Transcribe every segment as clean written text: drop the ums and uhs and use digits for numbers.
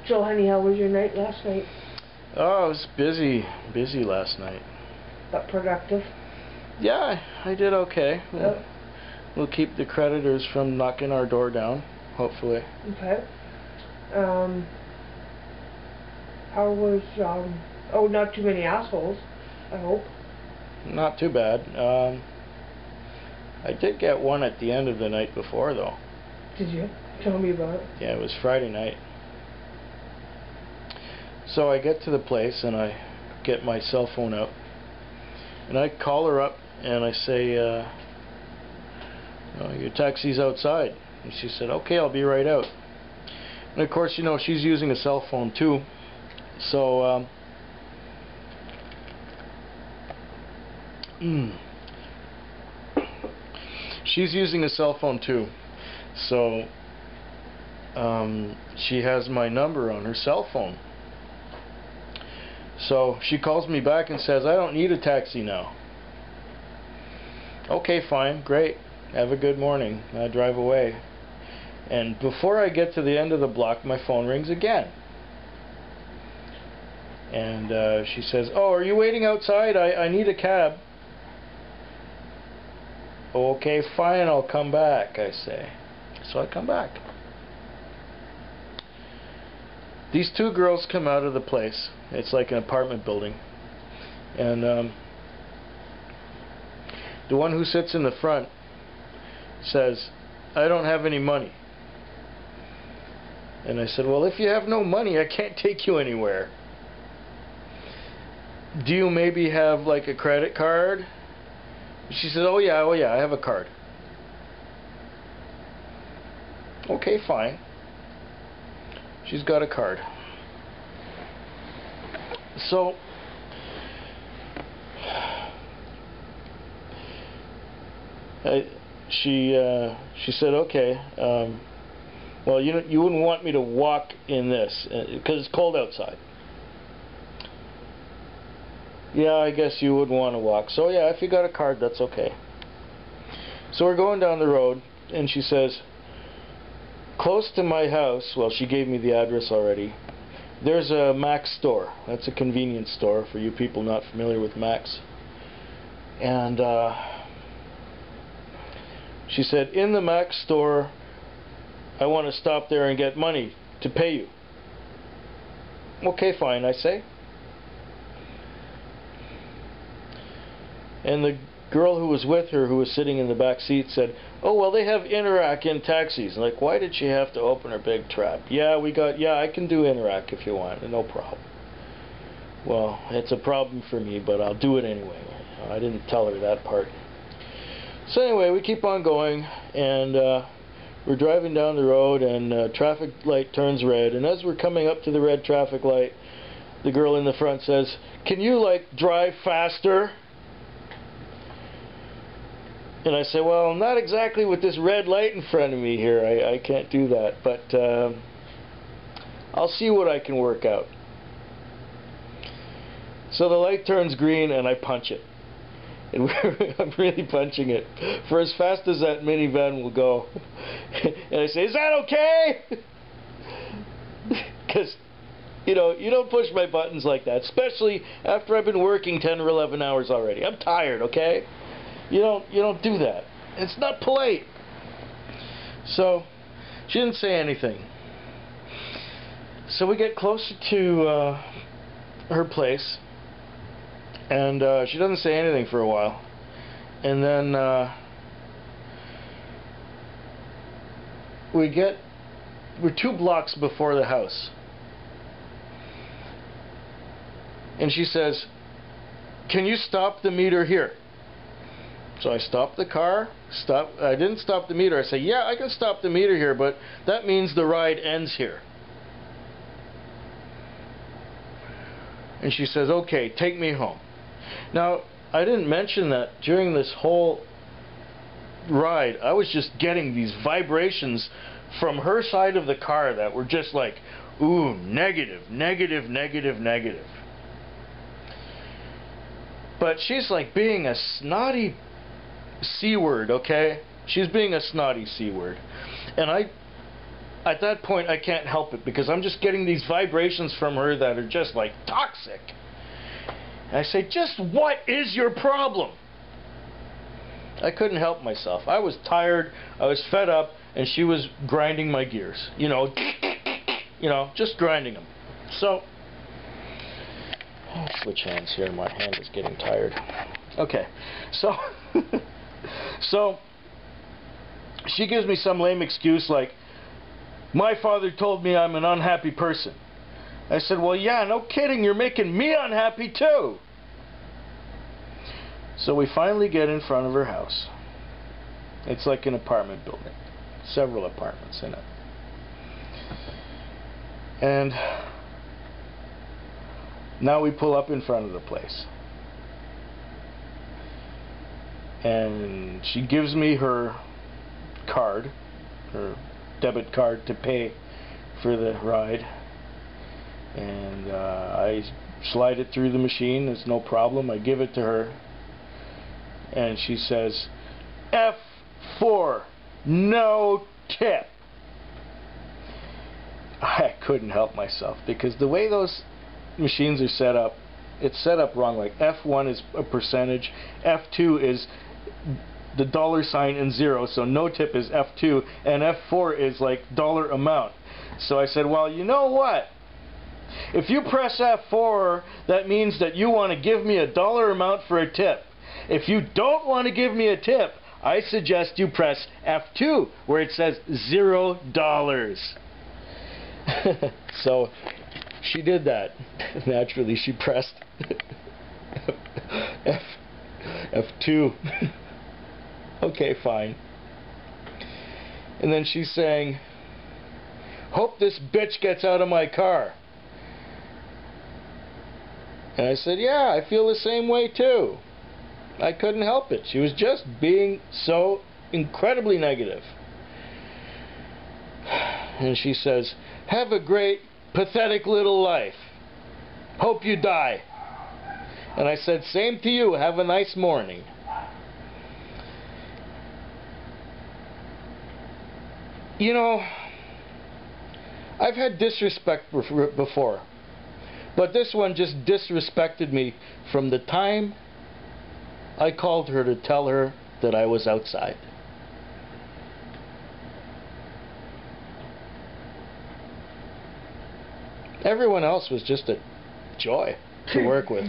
So, honey, how was your night last night? Oh, it was busy last night. But productive? Yeah, I did okay. Yep. We'll keep the creditors from knocking our door down, hopefully. Okay. How was, oh, not too many assholes, I hope. Not too bad. I did get one at the end of the night before, though. Did you? Tell me about it. Yeah, it was Friday night. So I get to the place and I get my cell phone out. And I call her up and I say, your taxi's outside. And she said, okay, I'll be right out. And of course, you know, she's using a cell phone too. So, she's using a cell phone too. So, she has my number on her cell phone. So she calls me back and says, I don't need a taxi now. Okay, fine, great. Have a good morning. I drive away. And before I get to the end of the block, my phone rings again. And she says, oh, are you waiting outside? I need a cab. Okay, fine, I'll come back, I say. So I come back. These two girls come out of the place. It's like an apartment building. And the one who sits in the front says, I don't have any money. And I said, well, if you have no money, I can't take you anywhere. Do you maybe have like a credit card? She said, oh yeah, I have a card. Okay, fine. She's got a card. So she said, okay, well, you wouldn't want me to walk in this because it's cold outside. Yeah, I guess you would want to walk. So yeah, if you got a card, that's okay. So we're going down the road, and she says, close to my house, well, she gave me the address already, there's a Mac's store. That's a convenience store for you people not familiar with Mac's. And she said, in the Mac's store, I want to stop there and get money to pay you. Okay, fine, I say. And the girl who was with her, who was sitting in the back seat, said, oh, well, they have Interac in taxis. Like, why did she have to open her big trap? Yeah, I can do Interac if you want, no problem. Well, it's a problem for me, but I'll do it anyway. I didn't tell her that part. So anyway, we keep on going, and we're driving down the road, and traffic light turns red, and as we're coming up to the red traffic light, the girl in the front says, can you, like, drive faster? And I say, well, not exactly with this red light in front of me here. I can't do that, but I'll see what I can work out. So the light turns green, and I punch it. And I'm really punching it for as fast as that minivan will go. And I say, is that okay? Because, you know, you don't push my buttons like that, especially after I've been working 10 or 11 hours already. I'm tired, okay? You don't do that. It's not polite. So she didn't say anything. So we get closer to her place, and she doesn't say anything for a while, and then we're 2 blocks before the house, and she says, can you stop the meter here? So I stopped the car. I didn't stop the meter. I say, yeah, I can stop the meter here, but that means the ride ends here. And she says, okay, take me home. Now, I didn't mention that during this whole ride, I was just getting these vibrations from her side of the car that were just like, ooh, negative, negative, negative, negative. But she's like being a snotty C-word, okay? She's being a snotty C-word. And at that point I can't help it because I'm just getting these vibrations from her that are just like toxic. And I say, just what is your problem? I couldn't help myself. I was tired, I was fed up, and she was grinding my gears. You know, just grinding them. So, I'll switch hands here. My hand is getting tired. Okay, so, so she gives me some lame excuse like, my father told me I'm an unhappy person. I said, well, yeah, no kidding, you're making me unhappy too. So we finally get in front of her house. It's like an apartment building. Several apartments in it. And now we pull up in front of the place. And she gives me her card, her debit card to pay for the ride. And I slide it through the machine. It's no problem. I give it to her. And she says, F4, no tip. I couldn't help myself because the way those machines are set up, it's set up wrong. Like F1 is a percentage, F2 is the dollar sign and zero, so no tip is F2, and F4 is like dollar amount. So I said, well, you know what? If you press F4, that means that you want to give me a dollar amount for a tip. If you don't want to give me a tip, I suggest you press F2, where it says $0. So she did that. Naturally, she pressed F2. Okay, fine. And then she's saying, hope this bitch gets out of my car. And I said, yeah, I feel the same way too. I couldn't help it. She was just being so incredibly negative. And she says, have a great, pathetic little life. Hope you die. And I said, same to you. Have a nice morning. You know, I've had disrespect before. But this one just disrespected me from the time I called her to tell her that I was outside. Everyone else was just a joy to work with.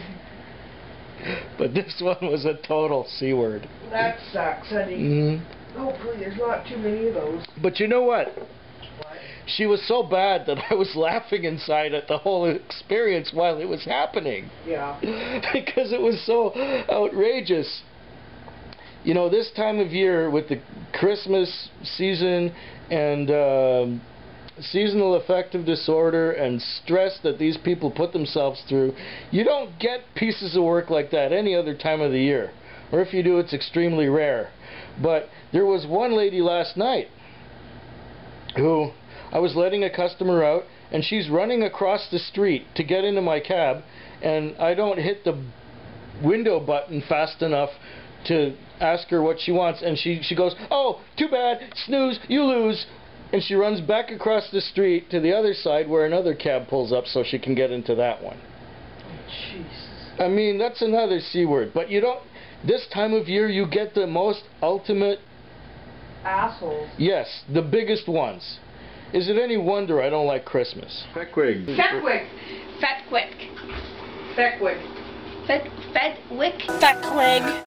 But this one was a total C word. That sucks, honey. Mm-hmm. Hopefully there's not too many of those. But you know what? She was so bad that I was laughing inside at the whole experience while it was happening. Yeah. Because it was so outrageous. You know, this time of year with the Christmas season and seasonal affective disorder and stress that these people put themselves through, you don't get pieces of work like that any other time of the year. Or if you do, it's extremely rare. But there was one lady last night who I was letting a customer out, and she's running across the street to get into my cab, and I don't hit the window button fast enough to ask her what she wants, and she goes, oh, too bad, snooze, you lose, and she runs back across the street to the other side where another cab pulls up so she can get into that one. Jesus. I mean, that's another C word, but you don't, this time of year you get the most ultimate assholes. Yes, the biggest ones. Is it any wonder I don't like Christmas? Feckwig. Feckwig. Feckwig. Feckwig. Feckwig. Feckwig.